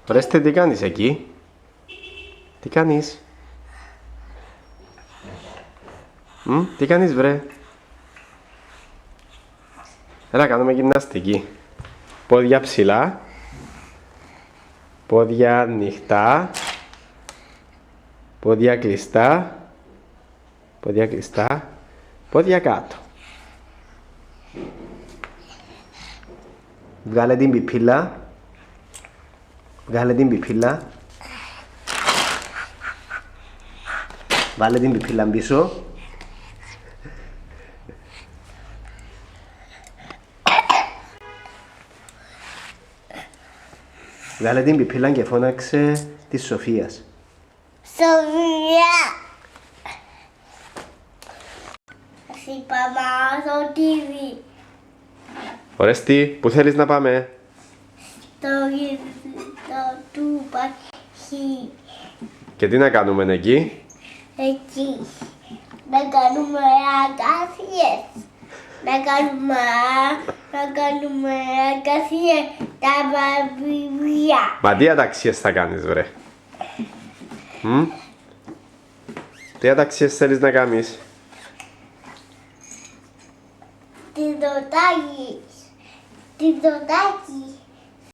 Ορέστη, τι κάνεις εκεί? Τι κάνεις? Τι κάνεις βρε? Έλα κάνουμε γυμναστική. Πόδια ψηλά. Πόδια ανοιχτά. Πόδια κλειστά. Πόδια κλειστά. Πόδια κάτω. Βγάλε την πιπίλα. Βγάλε την πιπίλα. Βάλε την πιπίλα πίσω. Βγάλε την πιπίλα και φώναξε της Σοφίας. Σοφία! Είπαμε στο TV. Ορέστη, πού θέλεις να πάμε? Στο του παχύ. Και τι να κάνουμε εκεί? Εκεί. Να κάνουμε αγκασίες. Να κάνουμε αγκασίες. Τα βιβλία. Μα τι αταξίες θα κάνεις βρε? Τι αταξίες θέλεις να κάνεις? Τη δωτάκι.